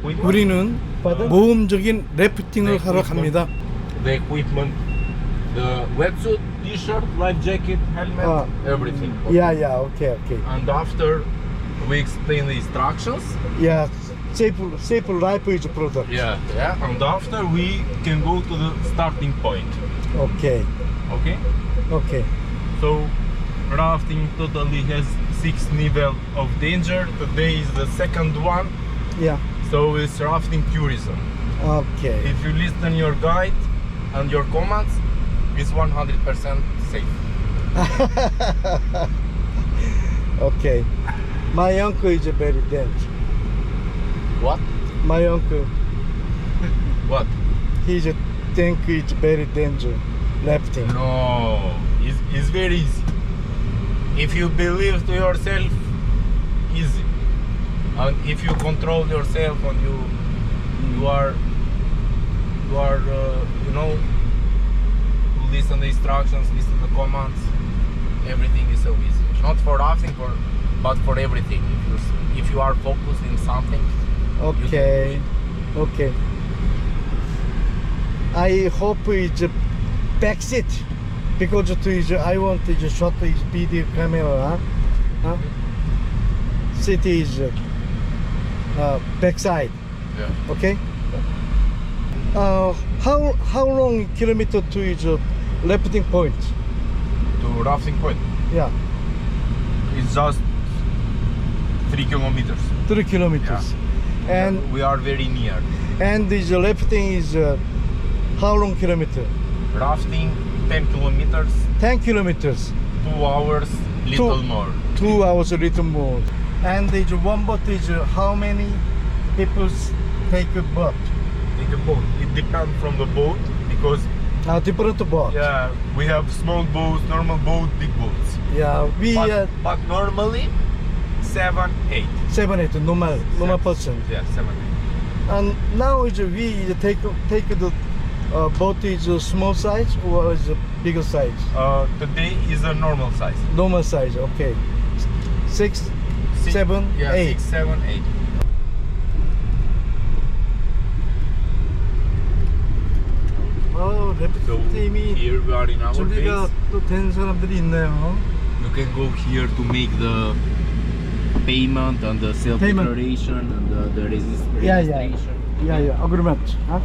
우리는 모험적인 래프팅을 하러 갑니다. The equipment, the wetsuit, t-shirt, life jacket, helmet, everything. Yeah, okay. And after we explain the instructions. Yeah, safe life is product. Yeah. And after we can go to the starting point. Okay. So rafting totally has 6 levels of danger. Today is the second one. Yeah. So it's rafting tourism. Okay. If you listen your guide and your commands, it's 100% safe. Okay. My uncle is very dangerous. What? My uncle, What? he think it's very dangerous. Rafting. No, it's very easy. If you believe to yourself, easy. And if you control yourself and you are listen the instructions, listen the commands, everything is so easy. Not for rafting, but for everything. If you are focused in something. Okay. I hope it's back seat because I want to shot his video camera. Seat is back side. Yeah. Okay. How long kilometer to his rafting point? To rafting point. Yeah, It's just 3 kilometers. 3 kilometers. And we are very near. And this rafting is how long kilometer? Rafting 10 kilometers. 10 kilometers. 2 hours, little more. 2 hours, a little more. And this one boat is how many people take a boat? Take a boat. It depends from the boat because Different boat. yeah, we have small boats, normal boat, big boats. Yeah, we But normally 7, 8. 7, 8 normal person. Yeah, 7, 8. And now is we take the boat is a small size or is a bigger size? Today is a normal size. Normal size. Okay. 6, 7, Yeah, 8. 6, 7, 8. So 래프팅이 here we are in our 준비가 base. 또 된 사람들이 있네요. You can go here to make the payment and the self-declaration and the registration. Yeah. Agreement. Huh?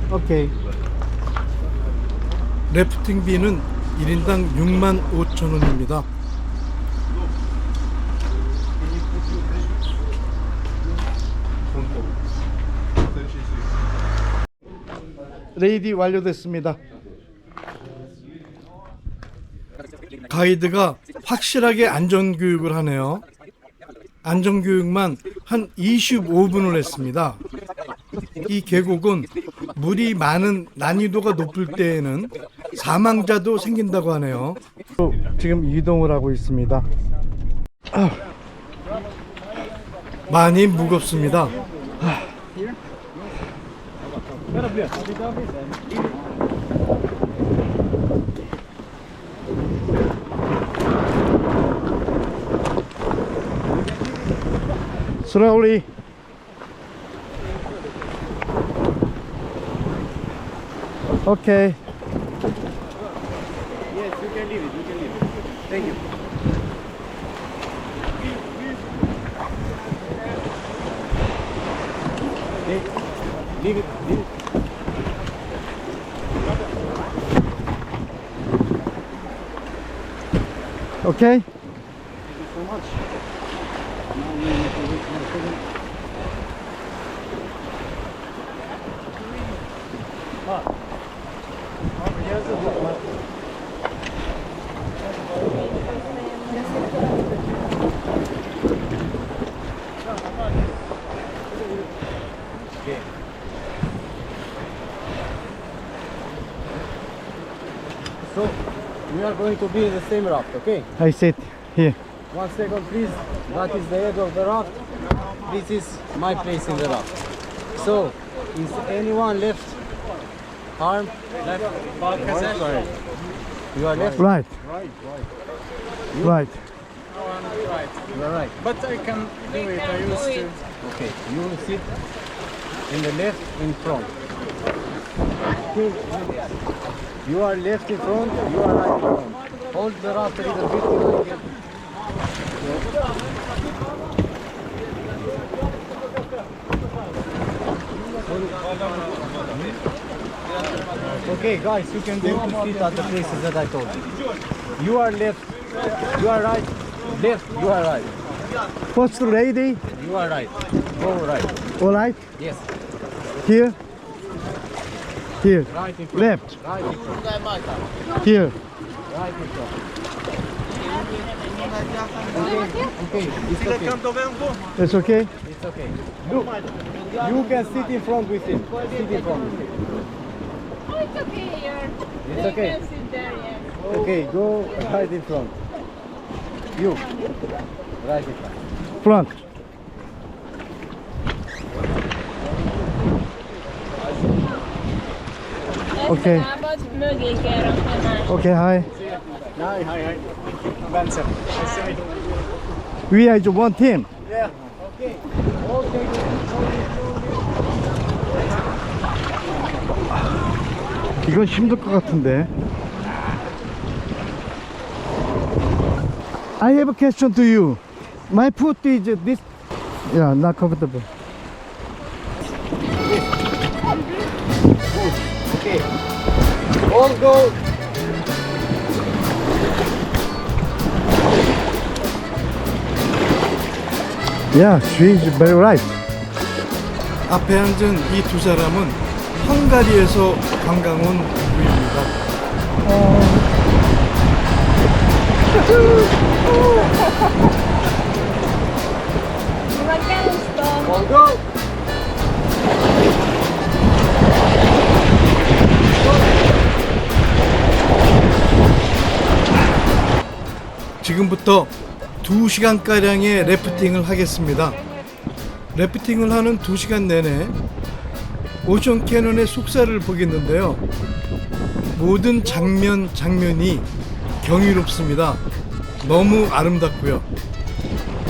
Okay. 래프팅비는 1인당 65,000원입니다. 레이디 완료됐습니다. 가이드가 확실하게 안전교육을 하네요. 안전교육만 한 25분을 했습니다. 이 계곡은 물이 많은 난이도가 높을 때에는 사망자도 생긴다고 하네요. 지금 이동을 하고 있습니다. 많이 무겁습니다. Slowly. Okay. Yes, you can leave it. Thank you. Okay. Leave it. Okay. Thank you so much. Now we need to wait 1 second. Okay. So we are going to be in the same raft, okay? I sit here. 1 second, please. That is the head of the raft. This is my place in the raft. So, is anyone left? Arm? Left? Right. You are left? Right. You? Right. No, I'm right. You are right. But I can do it. I used to. Okay. You sit. and the left in front. Okay. You are left in front, you are right in front. Hold the raft a little bit. Okay guys, you can go to sit at the places that I told you. You are left, you are right, left, you are right. First lady. You are right. Go right. All right. Yes. Here. Here. Right in front. Left. Right in front. Here. Right in front. Okay. It's okay. It's okay. It's okay. Look, you can sit in front with him. Sit in front with him. Oh, it's okay here. It's okay. You can sit there, yes. Okay, go right in front. You. Right in front. Front. Oké. Lábad mögé kell rakni a másik. Okay, hi. Hi. Benson. We are one team. Yeah. Okay. Okay. 이건 힘들 것 같은데. I have a question to you. My foot is this. Yeah, not comfortable. Okay. All go. Yeah, she is very right. 앞에 앉은 이 두 사람은 헝가리에서 관광 온 부부입니다. All go. 지금부터 2시간가량의 래프팅을 하겠습니다. 래프팅을 하는 2시간 내내 오션 캐논의 속살을 보겠는데요. 모든 장면이 경이롭습니다. 너무 아름답고요.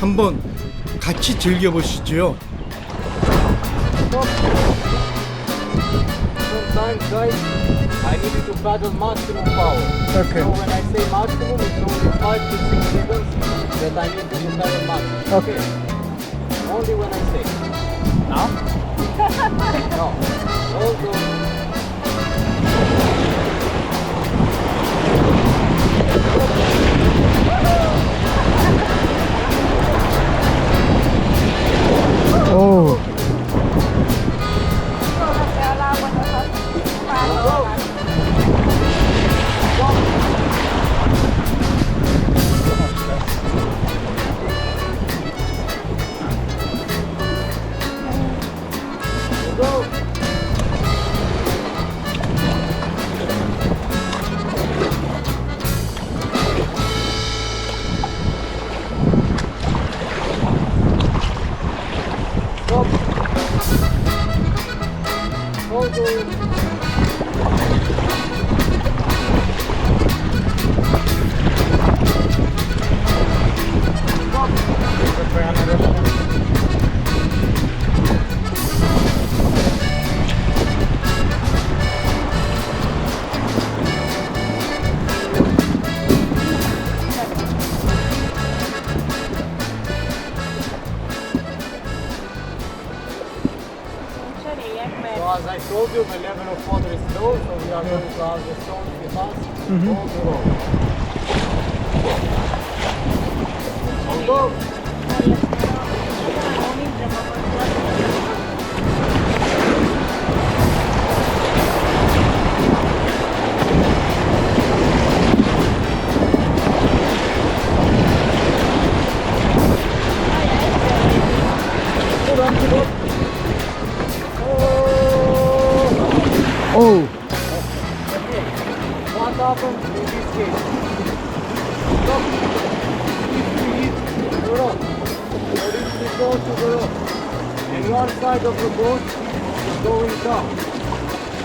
한번 같이 즐겨보시죠. Sometimes, guys, I need you to paddle maximum power. Okay. So when I say maximum, it's only 5 to 6 seconds that I need you to paddle maximum. Okay. Only when I say. Now? No. All go. 오. So as I told you, the level of water is low, so we are going to have the stones with us all the road. All go! 오. What happens in this case? Look, if we hit the rock, or if we go to the rock, and one side of the boat is going down,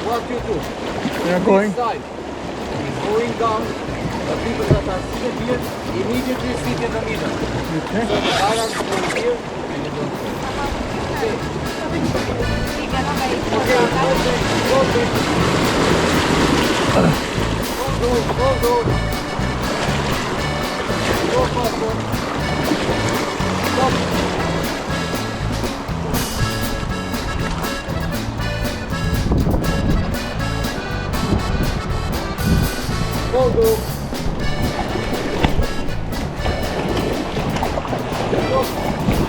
what you do? We are going. This side is going down, the people that are sitting here immediately sit in the middle. Okay. So the balance goes here and you don't go.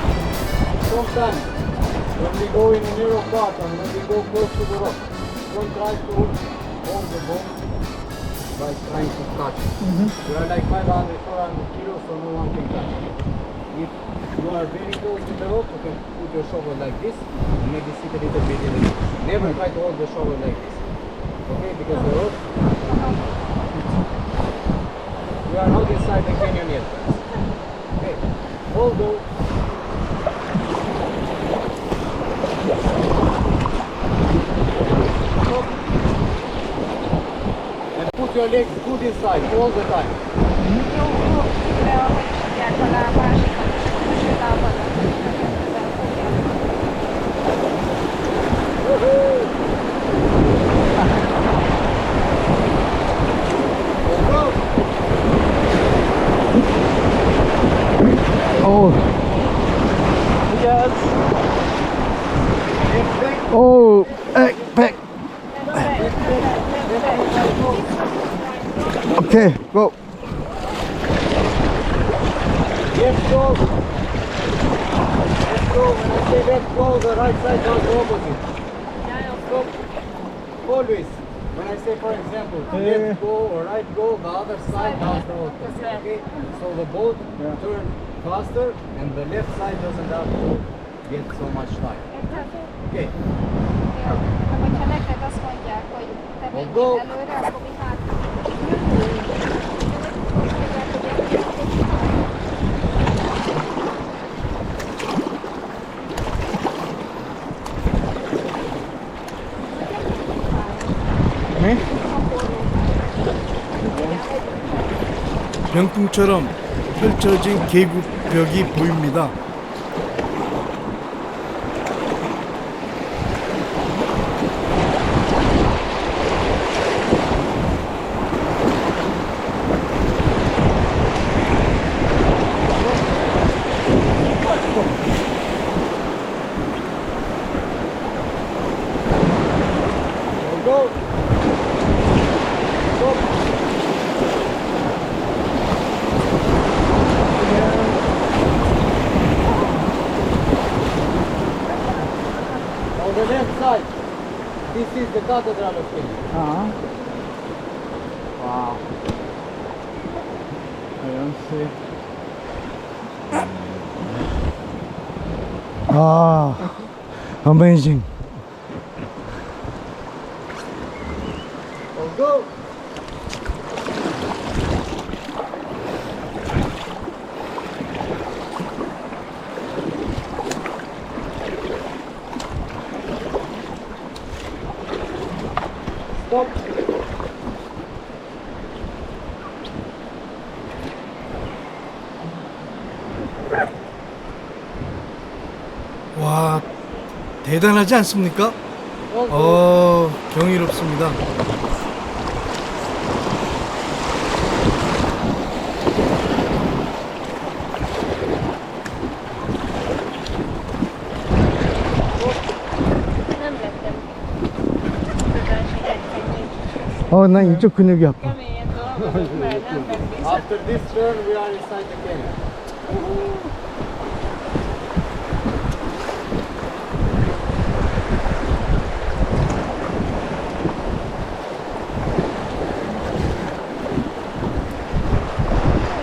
Sometimes when we go in a narrow path and when we go close to the rock, don't try to hold the boat by trying to touch it. We are like 500, 400 kilos, so no one can touch it. If you are very close to the rock, you can put your shovel like this and maybe sit a little bit in it. Never try to hold the shovel like this. Okay, because the rock. We are not inside the canyon yet. Okay, hold the. And put your legs good inside all the time. Oh, Yes. oh, back. Okay, go. Let's go. Let's go. When I say let's go, the right side does the opposite. Stop. Always. When I say, for example, left go or right go, the other side does the opposite. Okay? So the boat turns faster and the left side doesn't have to get so much time. Okay. Hogyha neked azt mondják, hogy te menjél előre, akkor mi hátra. 병풍처럼 펼쳐진 계곡벽이 보입니다. Go. Stop. On the left side, this is the cathedral of Kenya. Wow. I don't see. Ah, amazing. Go. Stop. 와, 대단하지 않습니까? 경이롭습니다. Nem lettem tudási egyszerűen. 난 이쪽 근육이 아파. Keményen dolgozok, mert nem megbízhatom. After this turn, we are inside the canyon.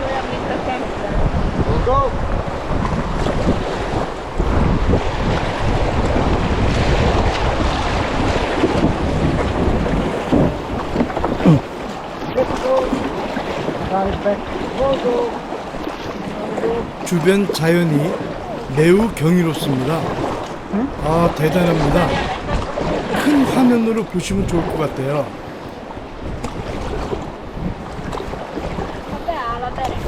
Olyan, mint a kenyben. Go. Let's go. Go, go. 주변 자연이 매우 경이롭습니다. 대단합니다. 큰 화면으로 보시면 좋을 것 같아요. Beáll a derek.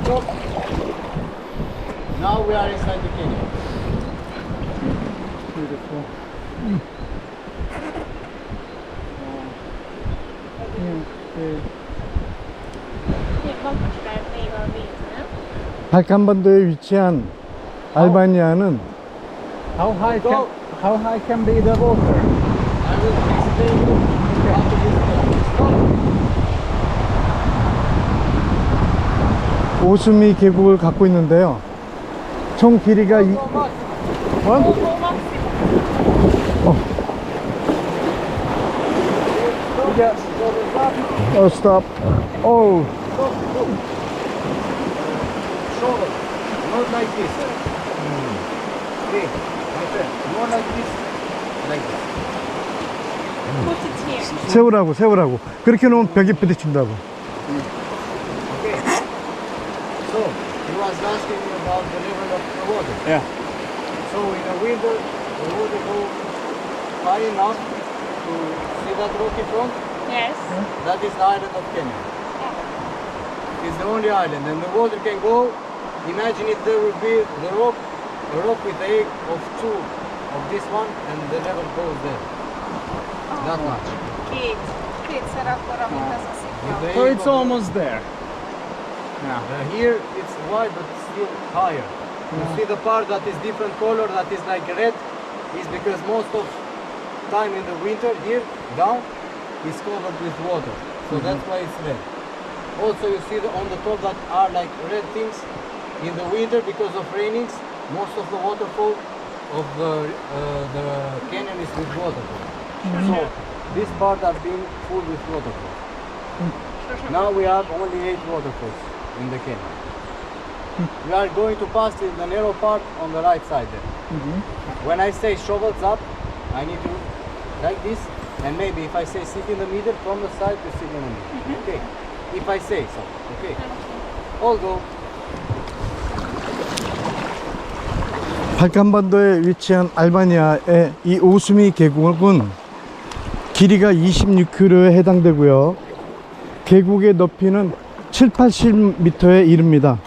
Stop. Now we are inside the canyon. beautiful. 발칸반도에 위치한 알바니아는 How high can be the water? I will explain you how to do it. 오수미 계곡을 갖고 있는데요. 총 길이가 stop. Oh. Shoulder, not like this. Okay, my friend, more like this, like this. Put it here. 세우라고. 그렇게 놓으면 벽에 부딪힌다고. Okay. So, he was asking me about the level of the water. Yeah. So, in the winter, the water goes high enough to see that rocky front. Yes. That is the island of Kenya. It's the only island, and the water can go. Imagine if there will be a rock with the egg of two of this one, and the level goes there. That much. Kétszer akkora, mint az a szikla. The So egg it's of- almost there. Here it's wide, but still higher. You see the part that is different color, that is like red, is because most of time in the winter here down is covered with water, so that's why it's red. Also, you see on the top that are like red things. In the winter, because of rainings, most of the waterfall of the canyon is with waterfall. So this part are being full with waterfall. Now we have only 8 waterfalls in the canyon. We are going to pass in the narrow part on the right side there. When I say shovels up, I need to like this, and maybe if I say sit in the middle, from the side to sit in the middle. Okay. If I say so. Okay. All go. 발칸반도에 위치한 알바니아의 이 오수미 계곡은 길이가 26km에 해당되고요. 계곡의 높이는 7, 80m에 이릅니다.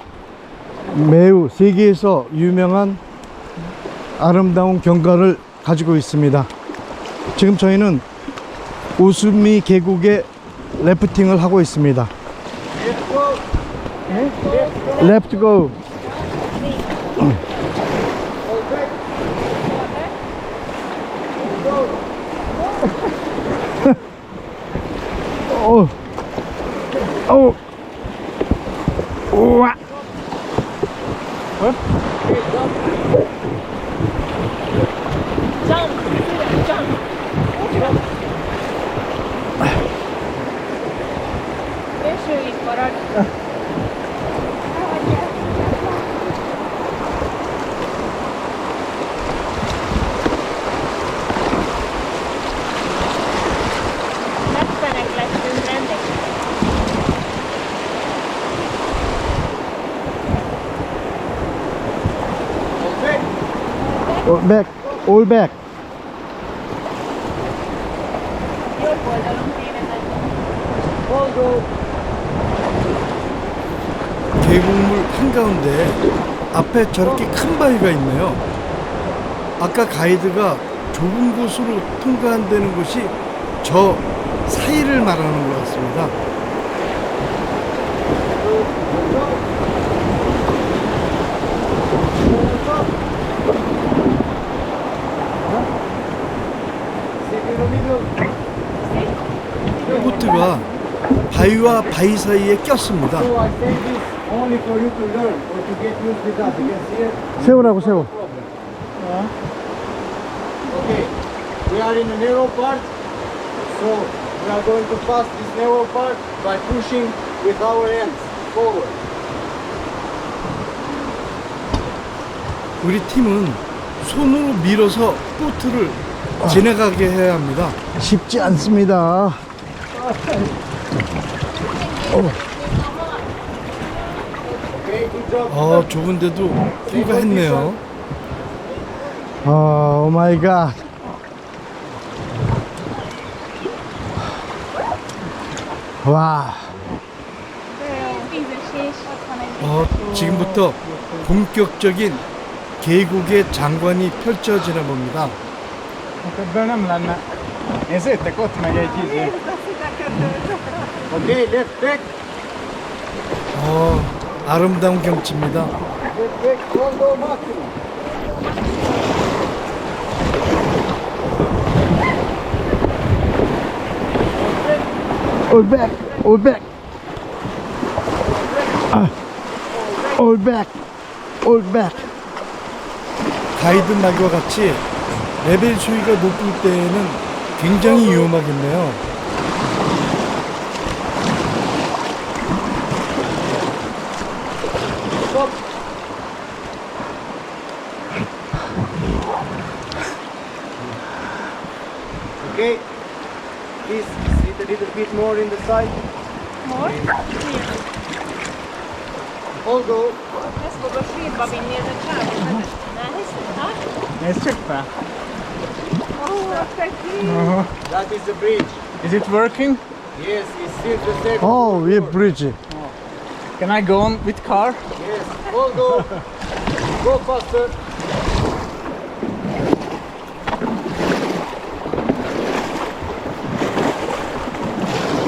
매우 세계에서 유명한 아름다운 경관을 가지고 있습니다. 지금 저희는 오수미 계곡에 래프팅을 하고 있습니다. Left go. 오, 오, 우와. Eső itt marad. Leppenek lettünk rendesen. Back, all back. Jobb oldalon kéne menni. All go. 계곡물 한가운데 앞에 저렇게 큰 바위가 있네요. 아까 가이드가 좁은 곳으로 통과한다는 곳이 저 사이를 말하는 것 같습니다. 보트가 바위와 바위 사이에 꼈습니다. So I say this only for you to learn or to get used with that. Because here 세우라고 세워. problem. Okay, we are in a narrow part, so we are going to pass this narrow part by pushing with our hands forward. 우리 팀은 손으로 밀어서 보트를 지나가게 해야 합니다. 쉽지 않습니다. Okay, good job. 좁은데도 통과했네요. 오 마이 갓. 와. Vízesés, ott van egy 지금부터 본격적인 계곡의 장관이 펼쳐지나 봅니다. Okay, left back. 아름다운 경치입니다. Left back. Don't go maximum. All back, all back. All back, all back. 가이드 말과 같이 레벨 수위가 높을 때에는 굉장히 위험하겠네요. Stop. Okay. Please sit a little bit more in the side. More? All go. Nästa går skibba vi ner i trappan. Nej, Super. oh, perfekt. That is the bridge. Is it working? Yes, it's still the same. 위 브리지. Can I go on with car? Yes, all go. Go faster.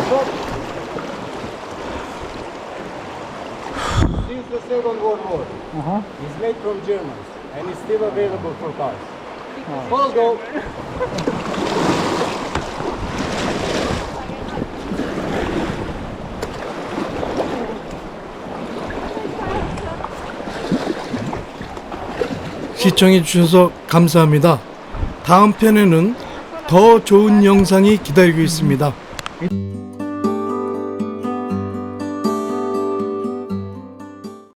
Stop. Since the Second World War, it's made from Germans and it's still available for cars. All go. 시청해 주셔서 감사합니다. 다음 편에는 더 좋은 영상이 기다리고 있습니다.